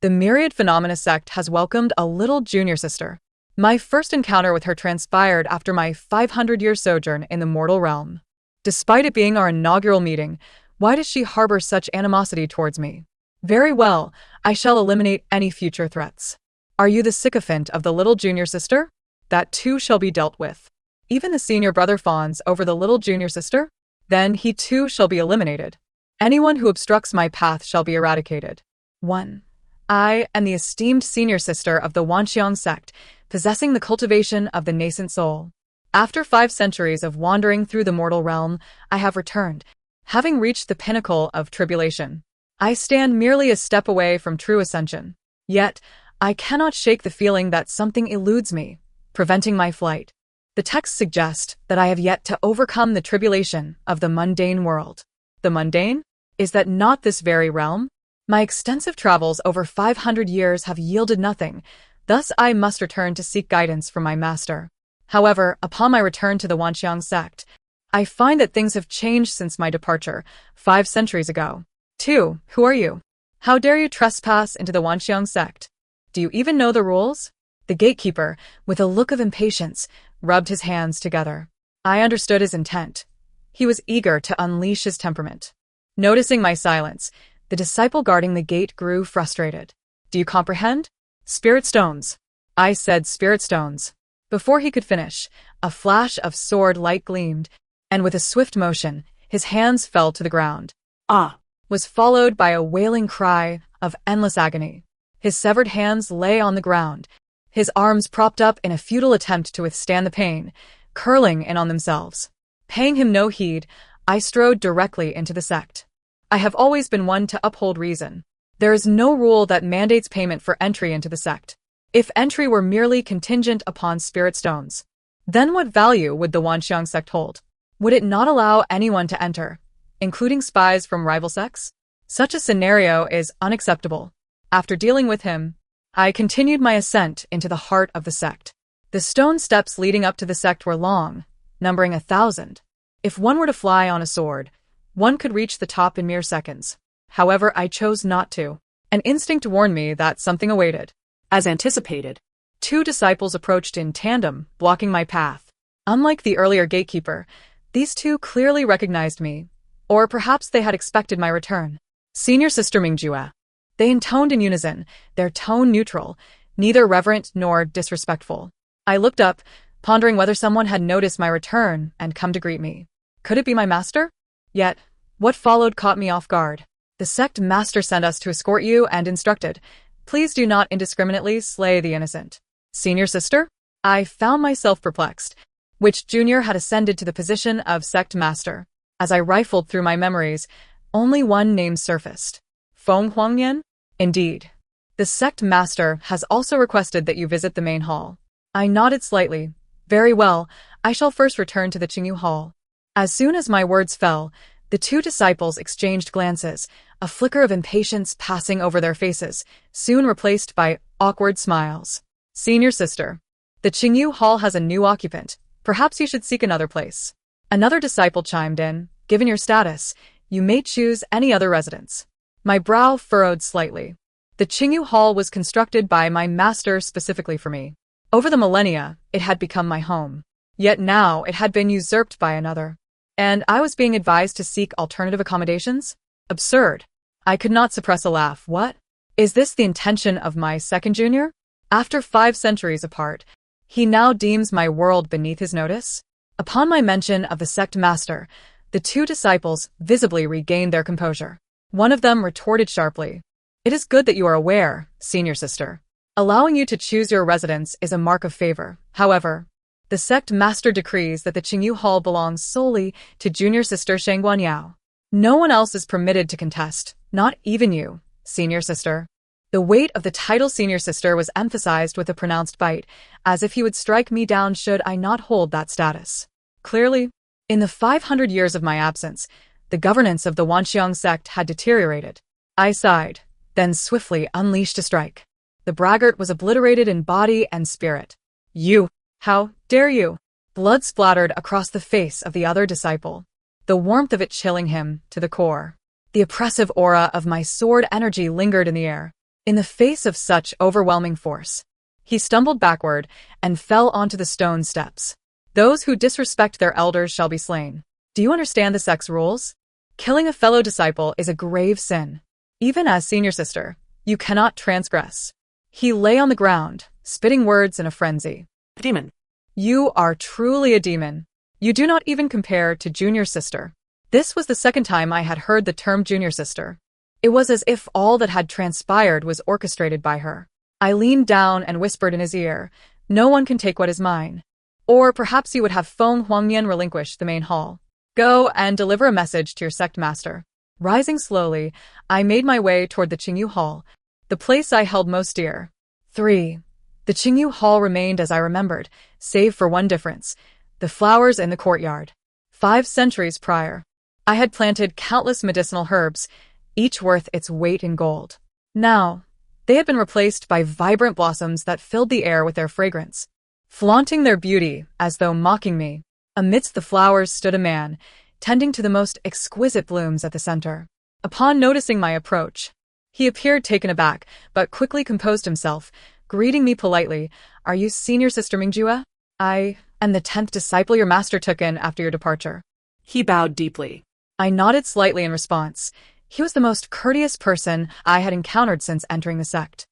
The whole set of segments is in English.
The myriad phenomena sect has welcomed a little junior sister. My first encounter with her transpired after my 500-year sojourn in the mortal realm. Despite it being our inaugural meeting, why does she harbor such animosity towards me? Very well, I shall eliminate any future threats. Are you the sycophant of the little junior sister? That too shall be dealt with. Even the senior brother fawns over the little junior sister? Then he too shall be eliminated. Anyone who obstructs my path shall be eradicated. 1. I am the esteemed senior sister of the Wanxiang sect, possessing the cultivation of the nascent soul. After 5 centuries of wandering through the mortal realm, I have returned, having reached the pinnacle of tribulation. I stand merely a step away from true ascension. Yet, I cannot shake the feeling that something eludes me, preventing my flight. The texts suggest that I have yet to overcome the tribulation of the mundane world. The mundane? Is that not this very realm? My extensive travels over 500 years have yielded nothing, thus I must return to seek guidance from my master. However, upon my return to the Wanxiang sect, I find that things have changed since my departure, 5 centuries ago. 2. Who are you? How dare you trespass into the Wanxiang sect? Do you even know the rules? The gatekeeper, with a look of impatience, rubbed his hands together. I understood his intent. He was eager to unleash his temperament. Noticing my silence, the disciple guarding the gate grew frustrated. Do you comprehend? Spirit stones. I said spirit stones. Before he could finish, a flash of sword light gleamed, and with a swift motion, his hands fell to the ground. Ah! Was followed by a wailing cry of endless agony. His severed hands lay on the ground, his arms propped up in a futile attempt to withstand the pain, curling in on themselves. Paying him no heed, I strode directly into the sect. I have always been one to uphold reason. There is no rule that mandates payment for entry into the sect. If entry were merely contingent upon spirit stones, then what value would the Wanxiang sect hold? Would it not allow anyone to enter, including spies from rival sects? Such a scenario is unacceptable. After dealing with him, I continued my ascent into the heart of the sect. The stone steps leading up to the sect were long, numbering 1,000. If one were to fly on a sword, one could reach the top in mere seconds. However, I chose not to. An instinct warned me that something awaited. As anticipated, 2 disciples approached in tandem, blocking my path. Unlike the earlier gatekeeper, these 2 clearly recognized me, or perhaps they had expected my return. Senior Sister Mingjue. They intoned in unison, their tone neutral, neither reverent nor disrespectful. I looked up, pondering whether someone had noticed my return and come to greet me. Could it be my master? Yet, what followed caught me off guard. The sect master sent us to escort you and instructed, please do not indiscriminately slay the innocent. Senior sister? I found myself perplexed. Which junior had ascended to the position of sect master? As I rifled through my memories, only one name surfaced. Feng Huangyan? Indeed. The sect master has also requested that you visit the main hall. I nodded slightly. Very well, I shall first return to the Qingyu hall. As soon as my words fell, the 2 disciples exchanged glances, a flicker of impatience passing over their faces, soon replaced by awkward smiles. Senior sister. The Qingyu hall has a new occupant. Perhaps you should seek another place. Another disciple chimed in. Given your status, you may choose any other residence. My brow furrowed slightly. The Qingyu hall was constructed by my master specifically for me. Over the millennia, it had become my home. Yet now it had been usurped by another. And I was being advised to seek alternative accommodations? Absurd. I could not suppress a laugh. What? Is this the intention of my second junior? After 5 centuries apart, he now deems my world beneath his notice? Upon my mention of the sect master, the 2 disciples visibly regained their composure. One of them retorted sharply. It is good that you are aware, senior sister. Allowing you to choose your residence is a mark of favor. However, the sect master decrees that the Qingyu hall belongs solely to junior sister Shangguan Yao. No one else is permitted to contest, not even you, senior sister. The weight of the title senior sister was emphasized with a pronounced bite, as if he would strike me down should I not hold that status. Clearly, in the 500 years of my absence, the governance of the Wanxiang sect had deteriorated. I sighed, then swiftly unleashed a strike. The braggart was obliterated in body and spirit. You! How dare you! Blood splattered across the face of the other disciple, the warmth of it chilling him to the core. The oppressive aura of my sword energy lingered in the air. In the face of such overwhelming force, he stumbled backward and fell onto the stone steps. Those who disrespect their elders shall be slain. Do you understand the sect's rules? Killing a fellow disciple is a grave sin. Even as senior sister, you cannot transgress. He lay on the ground, spitting words in a frenzy. A demon. You are truly a demon. You do not even compare to junior sister. This was the second time I had heard the term junior sister. It was as if all that had transpired was orchestrated by her. I leaned down and whispered in his ear, "No one can take what is mine." Or perhaps you would have Feng Huangmian relinquish the main hall. Go and deliver a message to your sect master. Rising slowly, I made my way toward the Qingyu hall, the place I held most dear. 3. The Qingyu hall remained as I remembered, save for one difference: the flowers in the courtyard. 5 centuries prior, I had planted countless medicinal herbs, each worth its weight in gold. Now, they had been replaced by vibrant blossoms that filled the air with their fragrance. Flaunting their beauty as though mocking me, amidst the flowers stood a man, tending to the most exquisite blooms at the center. Upon noticing my approach, he appeared taken aback, but quickly composed himself, greeting me politely. "Are you senior sister Mingjue? I am the 10th disciple your master took in after your departure." He bowed deeply. I nodded slightly in response. He was the most courteous person I had encountered since entering the sect.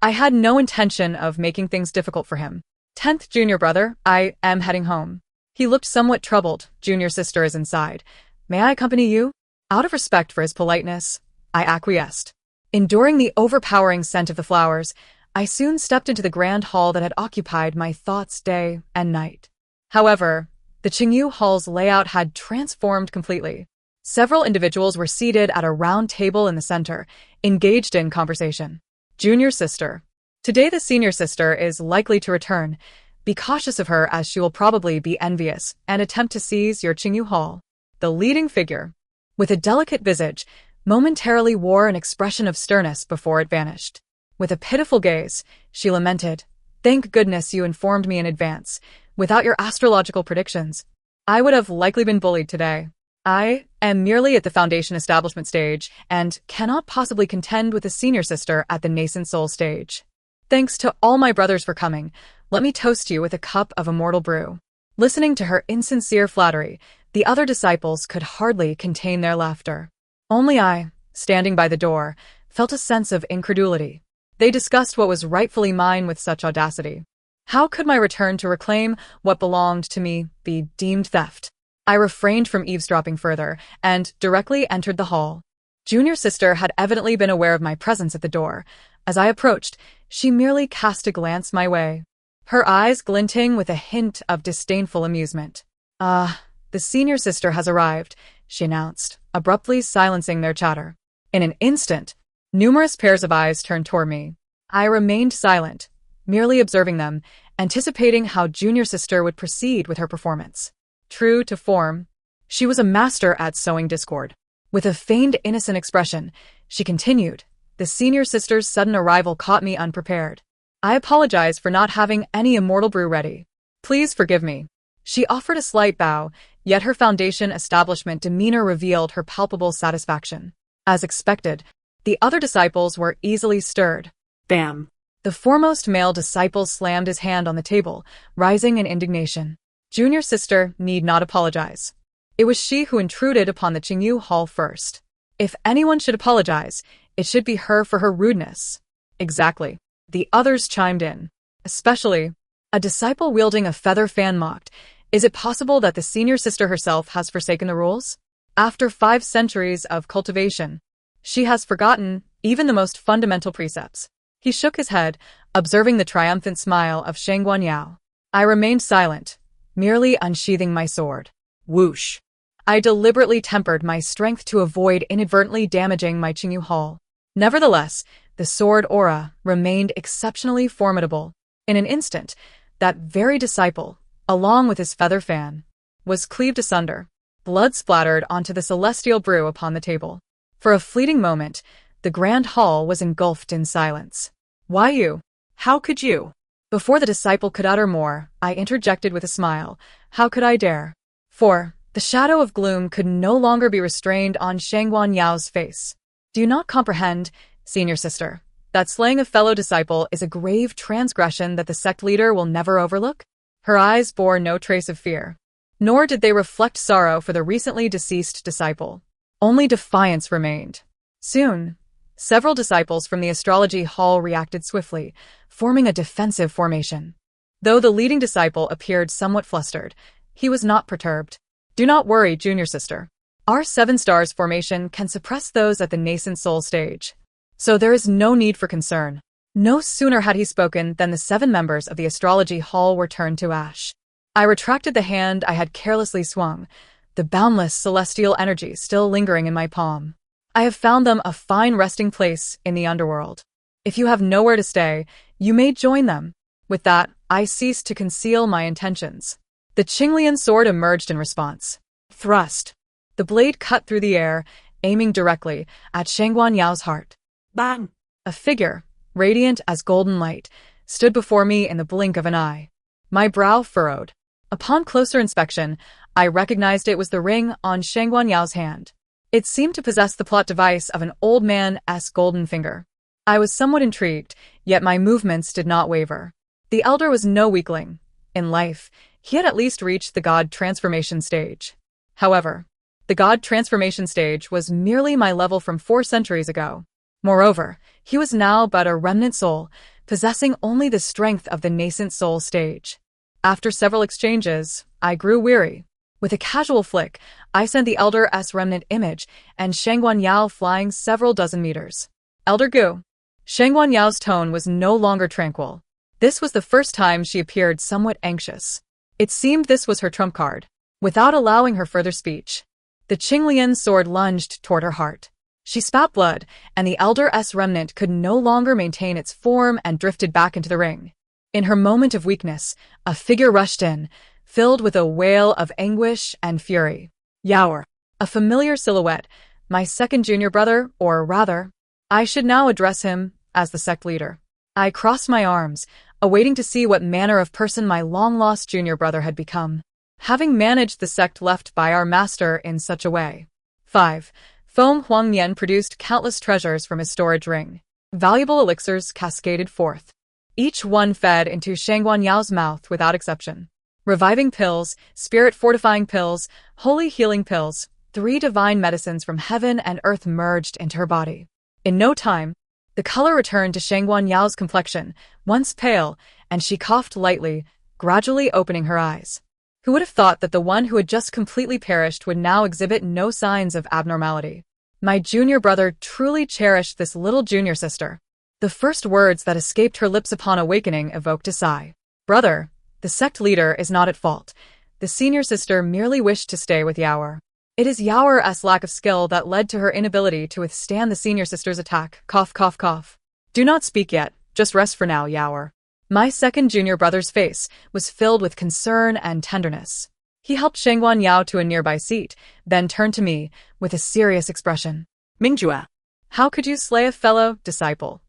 I had no intention of making things difficult for him. 10th junior brother, I am heading home." He looked somewhat troubled. "Junior sister is inside. May I accompany you?" Out of respect for his politeness, I acquiesced. Enduring the overpowering scent of the flowers, I soon stepped into the grand hall that had occupied my thoughts day and night. However, the Qingyu hall's layout had transformed completely. Several individuals were seated at a round table in the center, engaged in conversation. "Junior sister. Today the senior sister is likely to return. Be cautious of her, as she will probably be envious and attempt to seize your Qingyu hall." The leading figure, with a delicate visage, momentarily wore an expression of sternness before it vanished. With a pitiful gaze, she lamented, "Thank goodness you informed me in advance. Without your astrological predictions, I would have likely been bullied today. I am merely at the foundation establishment stage and cannot possibly contend with a senior sister at the nascent soul stage. Thanks to all my brothers for coming. Let me toast you with a cup of immortal brew." Listening to her insincere flattery, the other disciples could hardly contain their laughter. Only I, standing by the door, felt a sense of incredulity. They discussed what was rightfully mine with such audacity. How could my return to reclaim what belonged to me be deemed theft? I refrained from eavesdropping further and directly entered the hall. Junior sister had evidently been aware of my presence at the door. As I approached, she merely cast a glance my way, her eyes glinting with a hint of disdainful amusement. "Ah, the senior sister has arrived," she announced, abruptly silencing their chatter. In an instant, numerous pairs of eyes turned toward me. I remained silent, merely observing them, anticipating how junior sister would proceed with her performance. True to form, she was a master at sowing discord. With a feigned innocent expression, she continued, "The senior sister's sudden arrival caught me unprepared. I apologize for not having any immortal brew ready. Please forgive me." She offered a slight bow, yet her foundation establishment demeanor revealed her palpable satisfaction. As expected, the other disciples were easily stirred. Bam. The foremost male disciple slammed his hand on the table, rising in indignation. Junior sister need not apologize. It was she who intruded upon the Qingyu hall first. If anyone should apologize, it should be her for her rudeness. Exactly. The others chimed in. Especially, a disciple wielding a feather fan mocked, "Is it possible that the senior sister herself has forsaken the rules? After 5 centuries of cultivation, she has forgotten even the most fundamental precepts." He shook his head, observing the triumphant smile of Shang Guanyao. I remained silent, merely unsheathing my sword. Whoosh! I deliberately tempered my strength to avoid inadvertently damaging my Qingyu hall. Nevertheless, the sword aura remained exceptionally formidable. In an instant, that very disciple, along with his feather fan, was cleaved asunder. Blood splattered onto the celestial brew upon the table. For a fleeting moment, the grand hall was engulfed in silence. "Why you? How could you?" Before the disciple could utter more, I interjected with a smile. How could I dare? For the shadow of gloom could no longer be restrained on Shangguan Yao's face. "Do you not comprehend, senior sister, that slaying a fellow disciple is a grave transgression that the sect leader will never overlook? Her eyes bore no trace of fear, nor did they reflect sorrow for the recently deceased disciple. Only defiance remained. Soon, several disciples from the astrology hall reacted swiftly, forming a defensive formation. Though the leading disciple appeared somewhat flustered, he was not perturbed. Do not worry, junior sister. Our 7 stars formation can suppress those at the nascent soul stage, so there is no need for concern. No sooner had he spoken than the 7 members of the astrology hall were turned to ash. I retracted the hand I had carelessly swung, the boundless celestial energy still lingering in my palm. I have found them a fine resting place in the underworld. If you have nowhere to stay, you may join them. With that, I ceased to conceal my intentions. The Qingyu sword emerged in response. Thrust. The blade cut through the air, aiming directly at Shangguan Yao's heart. Bang! A figure, radiant as golden light, stood before me in the blink of an eye. My brow furrowed. Upon closer inspection, I recognized it was the ring on Shangguan Yao's hand. It seemed to possess the plot device of an old man's golden finger. I was somewhat intrigued, yet my movements did not waver. The elder was no weakling. In life, he had at least reached the god transformation stage. However, the god transformation stage was merely my level from 4 centuries ago. Moreover, he was now but a remnant soul, possessing only the strength of the nascent soul stage. After several exchanges, I grew weary. With a casual flick, I sent the elder's remnant image and Shangguan Yao flying several dozen meters. Elder Gu. Shangguan Yao's tone was no longer tranquil. This was the first time she appeared somewhat anxious. It seemed this was her trump card. Without allowing her further speech, the Qingyu sword lunged toward her heart. She spat blood, and the elder's remnant could no longer maintain its form and drifted back into the ring. In her moment of weakness, a figure rushed in, filled with a wail of anguish and fury. Yao. A familiar silhouette, my second junior brother, or rather, I should now address him as the sect leader. I crossed my arms, awaiting to see what manner of person my long-lost junior brother had become, having managed the sect left by our master in such a way. 5. Feng Huangnian produced countless treasures from his storage ring. Valuable elixirs cascaded forth. Each one fed into Shangguan Yao's mouth without exception. Reviving pills, spirit-fortifying pills, holy healing pills, 3 divine medicines from heaven and earth merged into her body. In no time, the color returned to Shangguan Yao's complexion, once pale, and she coughed lightly, gradually opening her eyes. Who would have thought that the one who had just completely perished would now exhibit no signs of abnormality? My junior brother truly cherished this little junior sister. The first words that escaped her lips upon awakening evoked a sigh. Brother, the sect leader is not at fault. The senior sister merely wished to stay with Yao. It is Yao's lack of skill that led to her inability to withstand the senior sister's attack. Cough, cough, cough. Do not speak yet. Just rest for now, Yao. My second junior brother's face was filled with concern and tenderness. He helped Shangguan Yao to a nearby seat, then turned to me with a serious expression. Mingjue. How could you slay a fellow disciple?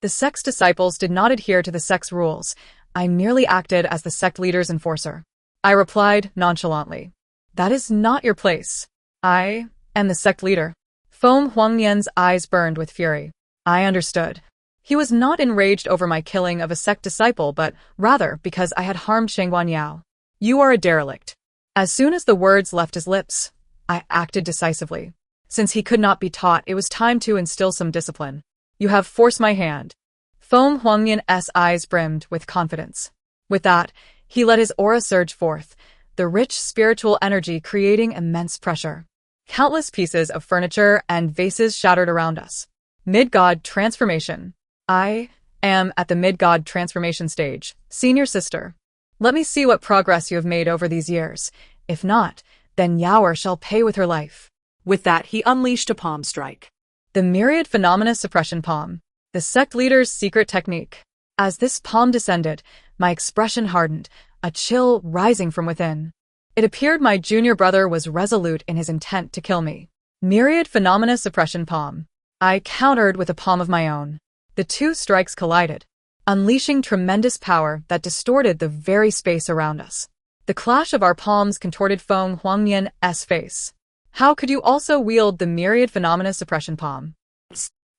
The sect's disciples did not adhere to the sect's rules. I merely acted as the sect leader's enforcer. I replied nonchalantly. That is not your place. I am the sect leader. Feng Huangnian's eyes burned with fury. I understood. He was not enraged over my killing of a sect disciple, but rather because I had harmed Shangguan Yao. You are a derelict. As soon as the words left his lips, I acted decisively. Since he could not be taught, it was time to instill some discipline. You have forced my hand. Feng Huangnian's eyes brimmed with confidence. With that, he let his aura surge forth, the rich spiritual energy creating immense pressure. Countless pieces of furniture and vases shattered around us. Mid-god transformation. I am at the mid-god transformation stage, senior sister. Let me see what progress you have made over these years. If not, then Yao shall pay with her life. With that, he unleashed a palm strike. The myriad phenomena suppression palm, the sect leader's secret technique. As this palm descended, my expression hardened, a chill rising from within. It appeared my junior brother was resolute in his intent to kill me. Myriad phenomena suppression palm. I countered with a palm of my own. The 2 strikes collided, unleashing tremendous power that distorted the very space around us. The clash of our palms contorted Feng Huangnian's face. How could you also wield the myriad phenomena suppression palm?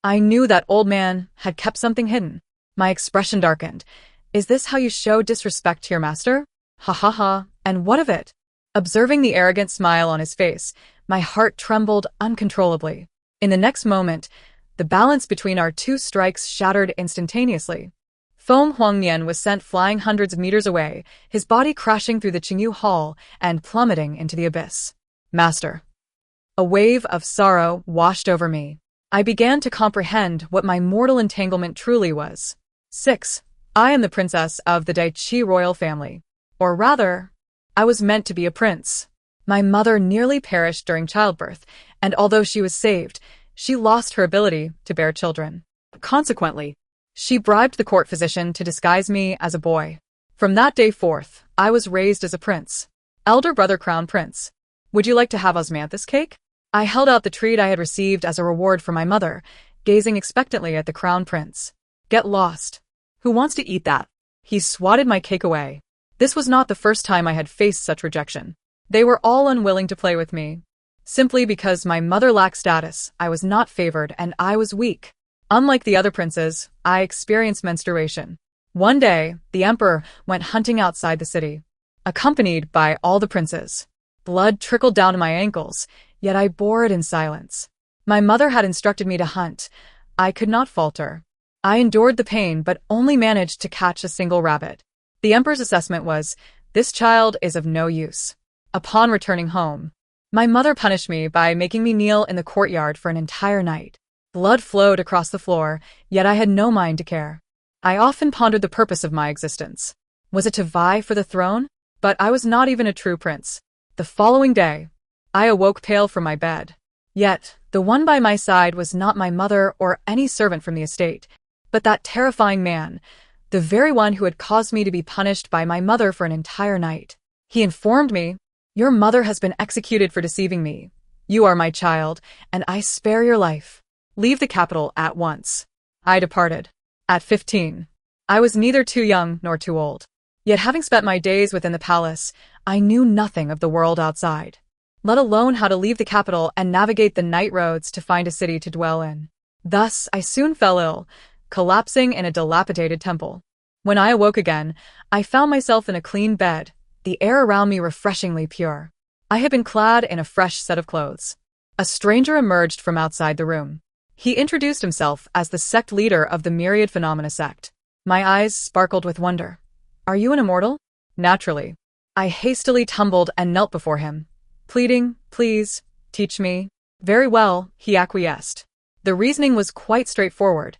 I knew that old man had kept something hidden. My expression darkened. Is this how you show disrespect to your master? Ha ha ha, and what of it? Observing the arrogant smile on his face, my heart trembled uncontrollably. In the next moment, the balance between our two strikes shattered instantaneously. Feng Huangnian was sent flying hundreds of meters away, his body crashing through the Qingyu hall and plummeting into the abyss. Master. A wave of sorrow washed over me. I began to comprehend what my mortal entanglement truly was. 6. I am the princess of the Daiqi royal family. Or rather, I was meant to be a prince. My mother nearly perished during childbirth, and although she was saved, she lost her ability to bear children. Consequently, she bribed the court physician to disguise me as a boy. From that day forth, I was raised as a prince. Elder brother crown prince. Would you like to have osmanthus cake? I held out the treat I had received as a reward for my mother, gazing expectantly at the crown prince. Get lost. Who wants to eat that? He swatted my cake away. This was not the first time I had faced such rejection. They were all unwilling to play with me. Simply because my mother lacked status, I was not favored and I was weak. Unlike the other princes, I experienced menstruation. One day, the emperor went hunting outside the city, accompanied by all the princes. Blood trickled down to my ankles, yet I bore it in silence. My mother had instructed me to hunt. I could not falter. I endured the pain but only managed to catch a single rabbit. The emperor's assessment was, this child is of no use. Upon returning home, my mother punished me by making me kneel in the courtyard for an entire night. Blood flowed across the floor, yet I had no mind to care. I often pondered the purpose of my existence. Was it to vie for the throne? But I was not even a true prince. The following day, I awoke pale from my bed. Yet, the one by my side was not my mother or any servant from the estate, but that terrifying man, the very one who had caused me to be punished by my mother for an entire night. He informed me, your mother has been executed for deceiving me. You are my child, and I spare your life. Leave the capital at once. I departed. At 15. I was neither too young nor too old. Yet having spent my days within the palace, I knew nothing of the world outside, let alone how to leave the capital and navigate the night roads to find a city to dwell in. Thus, I soon fell ill, collapsing in a dilapidated temple. When I awoke again, I found myself in a clean bed, the air around me refreshingly pure. I had been clad in a fresh set of clothes. A stranger emerged from outside the room. He introduced himself as the sect leader of the Myriad Phenomena sect. My eyes sparkled with wonder. Are you an immortal? Naturally. I hastily tumbled and knelt before him, pleading, please, teach me. Very well, he acquiesced. The reasoning was quite straightforward.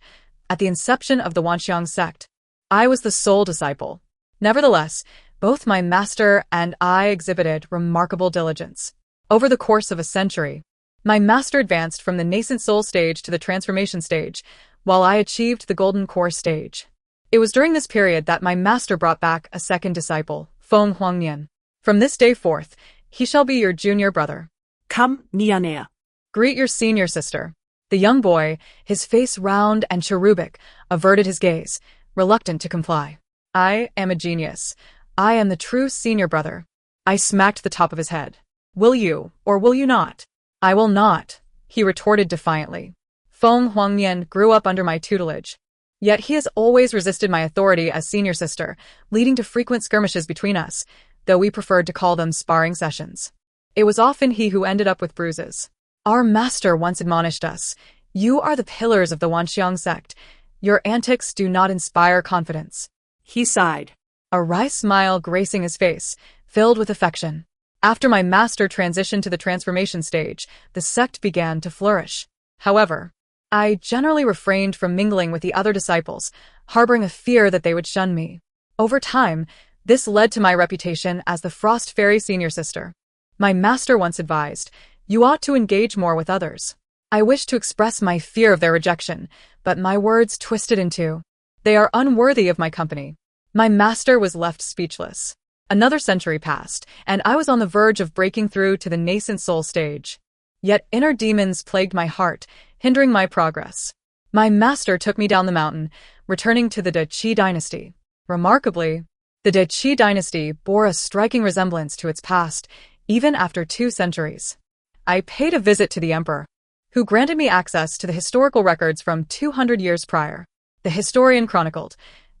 At the inception of the Wanxiang sect, I was the sole disciple. Nevertheless, both my master and I exhibited remarkable diligence. Over the course of a century, my master advanced from the nascent soul stage to the transformation stage, while I achieved the golden core stage. It was during this period that my master brought back a second disciple, Feng Huangnian. From this day forth, he shall be your junior brother. Come, Nianea. Greet your senior sister. The young boy, his face round and cherubic, averted his gaze, reluctant to comply. I am a genius. I am the true senior brother. I smacked the top of his head. Will you, or will you not? I will not, he retorted defiantly. Feng Huangnian grew up under my tutelage. Yet he has always resisted my authority as senior sister, leading to frequent skirmishes between us, though we preferred to call them sparring sessions. It was often he who ended up with bruises. Our master once admonished us, you are the pillars of the Wanxiang sect. Your antics do not inspire confidence. He sighed. A wry smile gracing his face, filled with affection. After my master transitioned to the transformation stage, the sect began to flourish. However, I generally refrained from mingling with the other disciples, harboring a fear that they would shun me. Over time, this led to my reputation as the Frost Fairy Senior Sister. My master once advised, you ought to engage more with others. I wished to express my fear of their rejection, but my words twisted into, they are unworthy of my company. My master was left speechless. Another century passed, and I was on the verge of breaking through to the nascent soul stage. Yet inner demons plagued my heart, hindering my progress. My master took me down the mountain, returning to the Daiqi dynasty. Remarkably, the Daiqi dynasty bore a striking resemblance to its past, even after 2 centuries. I paid a visit to the emperor, who granted me access to the historical records from 200 years prior. The historian chronicled,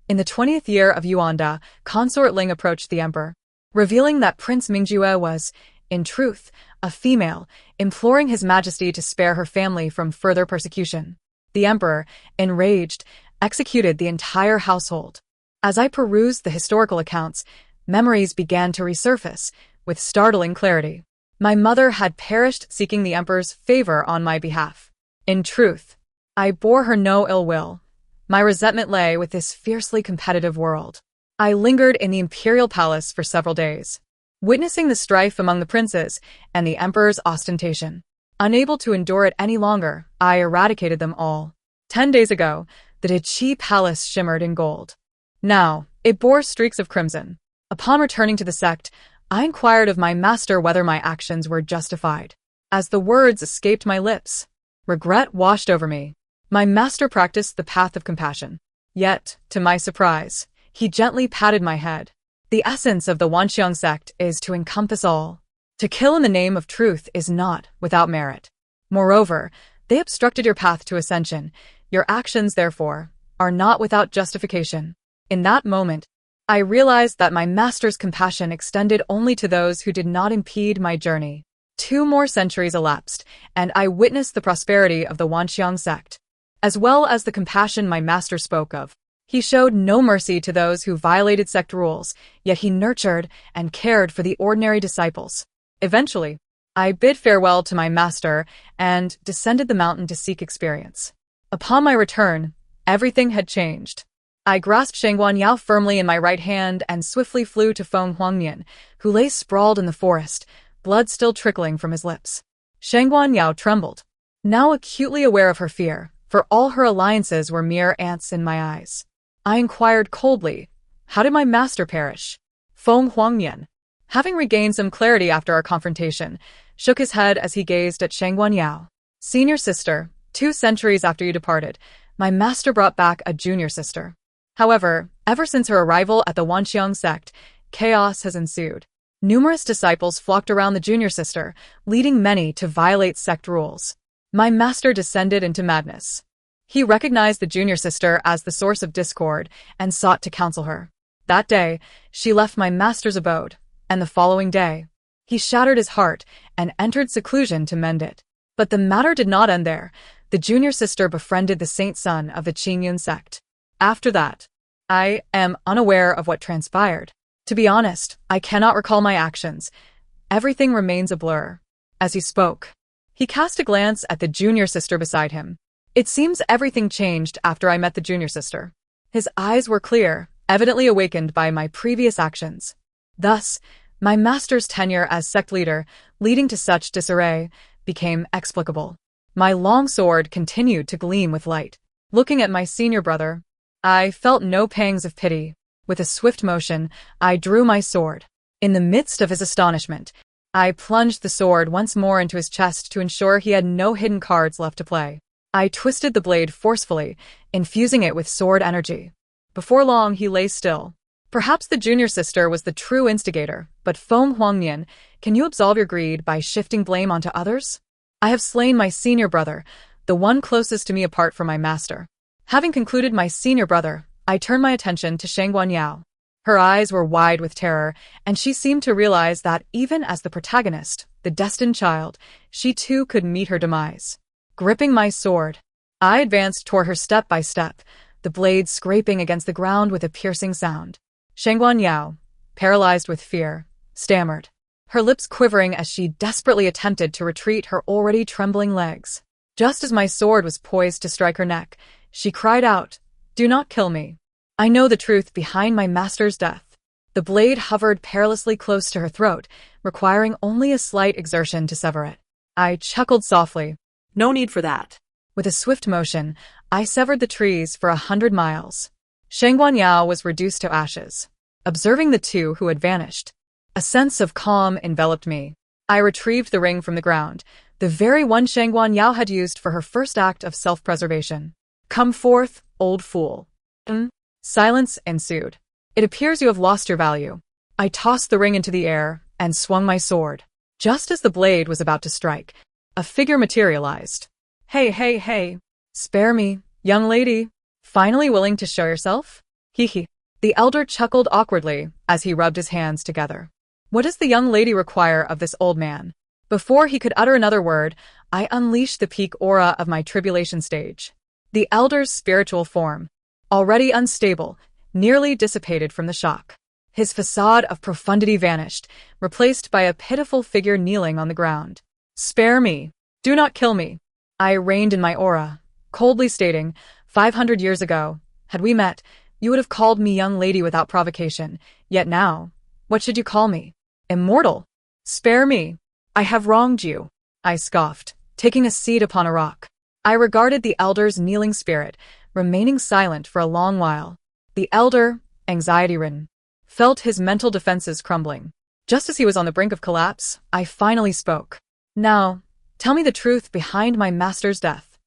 in the 20th year of Yuanda, Consort Ling approached the emperor, revealing that Prince Mingjue was, in truth, a female, imploring his majesty to spare her family from further persecution. The emperor, enraged, executed the entire household. As I perused the historical accounts, memories began to resurface, with startling clarity. My mother had perished seeking the emperor's favor on my behalf. In truth, I bore her no ill will. My resentment lay with this fiercely competitive world. I lingered in the imperial palace for several days, witnessing the strife among the princes and the emperor's ostentation. Unable to endure it any longer, I eradicated them all. 10 days ago, the Deqi palace shimmered in gold. Now, it bore streaks of crimson. Upon returning to the sect, I inquired of my master whether my actions were justified. As the words escaped my lips, regret washed over me. My master practiced the path of compassion. Yet, to my surprise, he gently patted my head. The essence of the Wanxiang sect is to encompass all. To kill in the name of truth is not without merit. Moreover, they obstructed your path to ascension. Your actions, therefore, are not without justification. In that moment, I realized that my master's compassion extended only to those who did not impede my journey. 2 more centuries elapsed, and I witnessed the prosperity of the Wanxiang sect, as well as the compassion my master spoke of. He showed no mercy to those who violated sect rules, yet he nurtured and cared for the ordinary disciples. Eventually, I bid farewell to my master and descended the mountain to seek experience. Upon my return, everything had changed. I grasped Shangguan Yao firmly in my right hand and swiftly flew to Feng Huangnian, who lay sprawled in the forest, blood still trickling from his lips. Shangguan Yao trembled, now acutely aware of her fear, for all her alliances were mere ants in my eyes. I inquired coldly, how did my master perish? Feng Huangnian, having regained some clarity after our confrontation, shook his head as he gazed at Shangguan Yao. Senior sister, 2 centuries after you departed, my master brought back a junior sister. However, ever since her arrival at the Wanxiang sect, chaos has ensued. Numerous disciples flocked around the junior sister, leading many to violate sect rules. My master descended into madness. He recognized the junior sister as the source of discord and sought to counsel her. That day, she left my master's abode, and the following day, he shattered his heart and entered seclusion to mend it. But the matter did not end there. The junior sister befriended the saint son of the Qingyu sect. After that, I am unaware of what transpired. To be honest, I cannot recall my actions. Everything remains a blur. As he spoke, he cast a glance at the junior sister beside him. It seems everything changed after I met the junior sister. His eyes were clear, evidently awakened by my previous actions. Thus, my master's tenure as sect leader, leading to such disarray, became explicable. My long sword continued to gleam with light. Looking at my senior brother, I felt no pangs of pity. With a swift motion, I drew my sword. In the midst of his astonishment, I plunged the sword once more into his chest to ensure he had no hidden cards left to play. I twisted the blade forcefully, infusing it with sword energy. Before long, he lay still. Perhaps the junior sister was the true instigator, but Feng Huangnian, can you absolve your greed by shifting blame onto others? I have slain my senior brother, the one closest to me apart from my master. Having concluded my senior brother, I turned my attention to Shangguan Yao. Her eyes were wide with terror, and she seemed to realize that even as the protagonist, the destined child, she too could meet her demise. Gripping my sword, I advanced toward her step by step, the blade scraping against the ground with a piercing sound. Shangguan Yao, paralyzed with fear, stammered, her lips quivering as she desperately attempted to retreat her already trembling legs. Just as my sword was poised to strike her neck, she cried out, "Do not kill me. I know the truth behind my master's death." The blade hovered perilously close to her throat, requiring only a slight exertion to sever it. I chuckled softly. No need for that. With a swift motion, I severed the trees for 100 miles. Shangguan Yao was reduced to ashes. Observing the two who had vanished, a sense of calm enveloped me. I retrieved the ring from the ground, the very one Shangguan Yao had used for her first act of self-preservation. "Come forth, old fool." Silence ensued. "It appears you have lost your value." I tossed the ring into the air and swung my sword. Just as the blade was about to strike, a figure materialized. Hey, hey, hey. Spare me, young lady. Finally willing to show yourself? Hee hee. The elder chuckled awkwardly as he rubbed his hands together. What does the young lady require of this old man? Before he could utter another word, I unleashed the peak aura of my tribulation stage. The elder's spiritual form, already unstable, nearly dissipated from the shock. His facade of profundity vanished, replaced by a pitiful figure kneeling on the ground. Spare me. Do not kill me. I reined in my aura, coldly stating, 500 years ago, had we met, you would have called me young lady without provocation. Yet now, what should you call me? Immortal. Spare me. I have wronged you. I scoffed, taking a seat upon a rock. I regarded the elder's kneeling spirit, remaining silent for a long while. The elder, anxiety-ridden, felt his mental defenses crumbling. Just as he was on the brink of collapse, I finally spoke. Now, tell me the truth behind my master's death.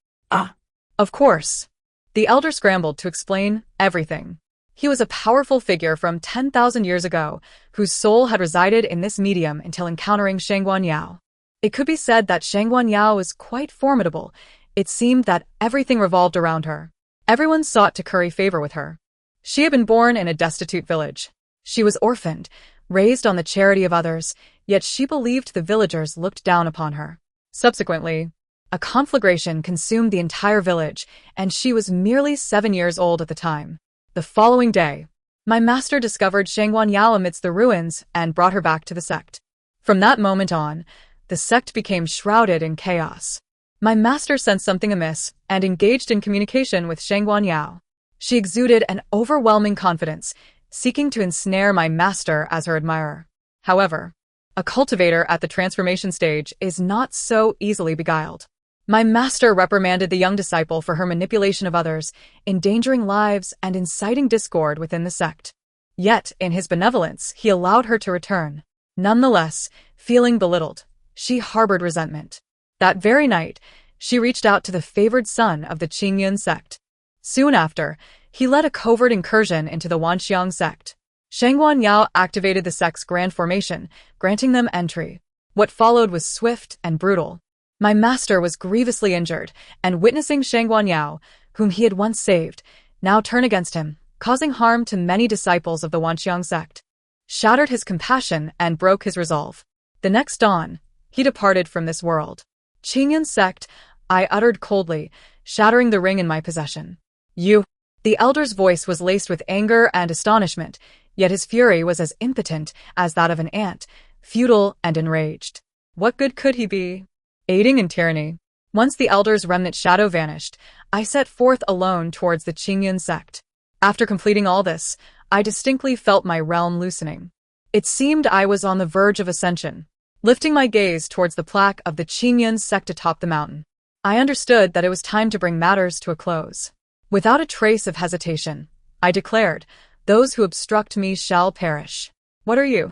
Of course. The elder scrambled to explain everything. He was a powerful figure from 10,000 years ago, whose soul had resided in this medium until encountering Shangguan Yao. It could be said that Shangguan Yao was quite formidable. It seemed that everything revolved around her. Everyone sought to curry favor with her. She had been born in a destitute village. She was orphaned, raised on the charity of others, yet she believed the villagers looked down upon her. Subsequently, a conflagration consumed the entire village, and she was merely 7 years old at the time. The following day, my master discovered Shangguan Yao amidst the ruins and brought her back to the sect. From that moment on, the sect became shrouded in chaos. My master sensed something amiss and engaged in communication with Shangguan Yao. She exuded an overwhelming confidence, seeking to ensnare my master as her admirer. However, a cultivator at the transformation stage is not so easily beguiled. My master reprimanded the young disciple for her manipulation of others, endangering lives and inciting discord within the sect. Yet, in his benevolence, he allowed her to return. Nonetheless, feeling belittled, she harbored resentment. That very night, she reached out to the favored son of the Qingyu sect. Soon after, he led a covert incursion into the Wanxiang sect. Shangguan Yao activated the sect's grand formation, granting them entry. What followed was swift and brutal. My master was grievously injured, and witnessing Shangguan Yao, whom he had once saved, now turn against him, causing harm to many disciples of the Wanxiang sect, shattered his compassion and broke his resolve. The next dawn, he departed from this world. Qingyu sect, I uttered coldly, shattering the ring in my possession. You. The elder's voice was laced with anger and astonishment, yet his fury was as impotent as that of an ant, futile and enraged. What good could he be? Aiding in tyranny. Once the elder's remnant shadow vanished, I set forth alone towards the Qingyu sect. After completing all this, I distinctly felt my realm loosening. It seemed I was on the verge of ascension. Lifting my gaze towards the plaque of the Qingyu sect atop the mountain, I understood that it was time to bring matters to a close. Without a trace of hesitation, I declared, those who obstruct me shall perish. What are you?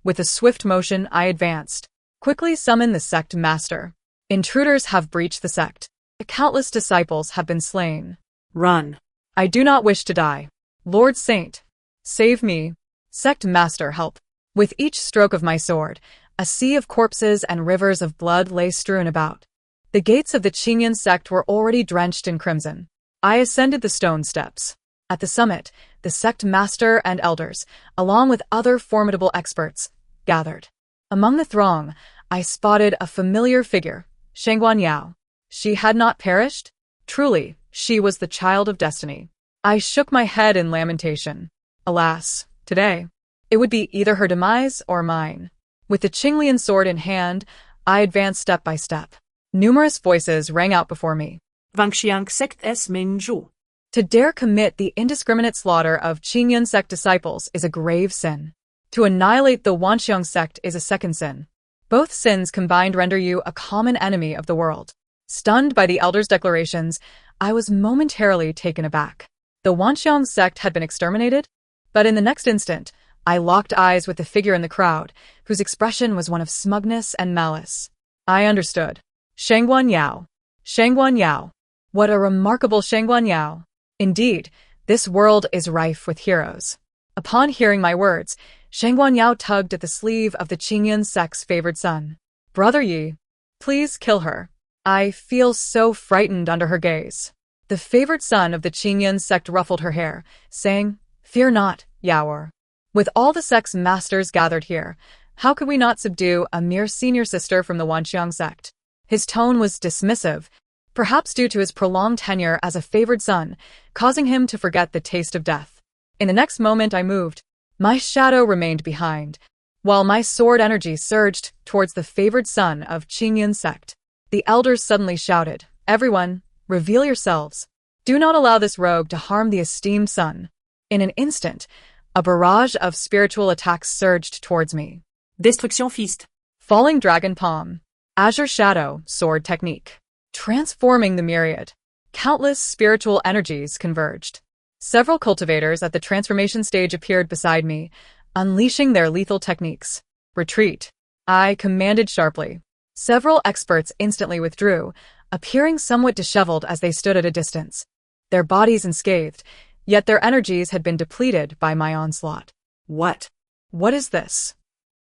With a swift motion, I advanced. Quickly summon the sect master. Intruders have breached the sect. Countless disciples have been slain. Run. I do not wish to die. Lord Saint, save me. Sect master, help. With each stroke of my sword, a sea of corpses and rivers of blood lay strewn about. The gates of the Qingyu sect were already drenched in crimson. I ascended the stone steps. At the summit, the sect master and elders, along with other formidable experts, gathered. Among the throng, I spotted a familiar figure, Shangguan Yao. She had not perished? Truly, she was the child of destiny. I shook my head in lamentation. Alas, today, it would be either her demise or mine. With the Qinglian sword in hand, I advanced step by step. Numerous voices rang out before me. Wanxiang sect es Minju. To dare commit the indiscriminate slaughter of Qingyu sect disciples is a grave sin. To annihilate the Wanxiang sect is a second sin. Both sins combined render you a common enemy of the world. Stunned by the elder's declarations, I was momentarily taken aback. The Wanxiang sect had been exterminated? But in the next instant, I locked eyes with the figure in the crowd, whose expression was one of smugness and malice. I understood. Shangguan Yao. Shangguan Yao. What a remarkable Shangguan Yao. Indeed, this world is rife with heroes. Upon hearing my words, Shangguan Yao tugged at the sleeve of the Qingyu sect's favored son. Brother Yi, please kill her. I feel so frightened under her gaze. The favored son of the Qingyu sect ruffled her hair, saying, "Fear not, Yaoer. With all the sect's masters gathered here, how could we not subdue a mere senior sister from the Wanqiang sect?" His tone was dismissive, perhaps due to his prolonged tenure as a favored son, causing him to forget the taste of death. In the next moment I moved. My shadow remained behind, while my sword energy surged towards the favored son of Qingyu sect. The elders suddenly shouted, "Everyone, reveal yourselves. Do not allow this rogue to harm the esteemed son." In an instant, a barrage of spiritual attacks surged towards me. Destruction Fist. Falling Dragon Palm. Azure Shadow, Sword Technique. Transforming the myriad. Countless spiritual energies converged. Several cultivators at the transformation stage appeared beside me, unleashing their lethal techniques. "Retreat," I commanded sharply. Several experts instantly withdrew, appearing somewhat disheveled as they stood at a distance, their bodies unscathed, yet their energies had been depleted by my onslaught. What? What is this?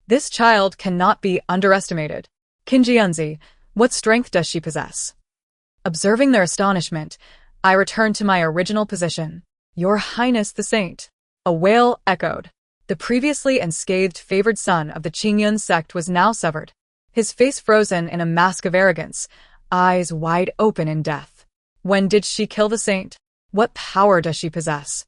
This child cannot be underestimated. Qingyu, what strength does she possess? Observing their astonishment, I returned to my original position. "Your Highness the Saint," a wail echoed. The previously unscathed favored son of the Qingyu sect was now severed, his face frozen in a mask of arrogance, eyes wide open in death. When did she kill the saint? What power does she possess?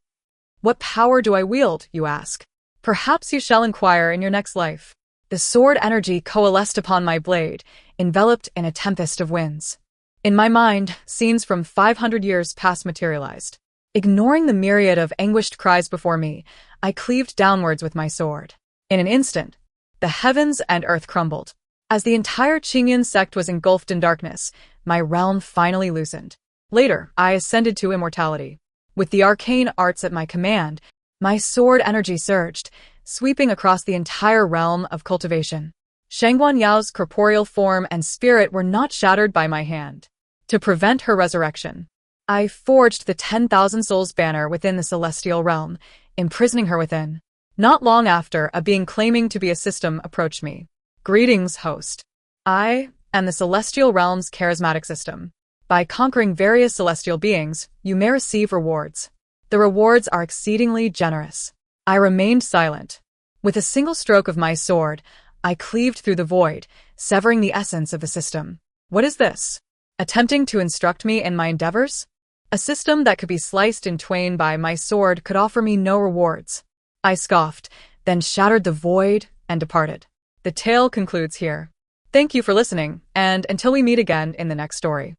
What power do I wield, you ask? Perhaps you shall inquire in your next life. The sword energy coalesced upon my blade, enveloped in a tempest of winds. In my mind, scenes from 500 years past materialized. Ignoring the myriad of anguished cries before me, I cleaved downwards with my sword. In an instant, the heavens and earth crumbled. As the entire Qingyu sect was engulfed in darkness, my realm finally loosened. Later, I ascended to immortality. With the arcane arts at my command, my sword energy surged, sweeping across the entire realm of cultivation. Shangguan Yao's corporeal form and spirit were not shattered by my hand. To prevent her resurrection, I forged the 10,000 souls banner within the celestial realm, imprisoning her within. Not long after, a being claiming to be a system approached me. "Greetings, host. I am the celestial realm's charismatic system. By conquering various celestial beings, you may receive rewards. The rewards are exceedingly generous." I remained silent. With a single stroke of my sword, I cleaved through the void, severing the essence of the system. What is this? Attempting to instruct me in my endeavors? A system that could be sliced in twain by my sword could offer me no rewards. I scoffed, then shattered the void and departed. The tale concludes here. Thank you for listening, and until we meet again in the next story.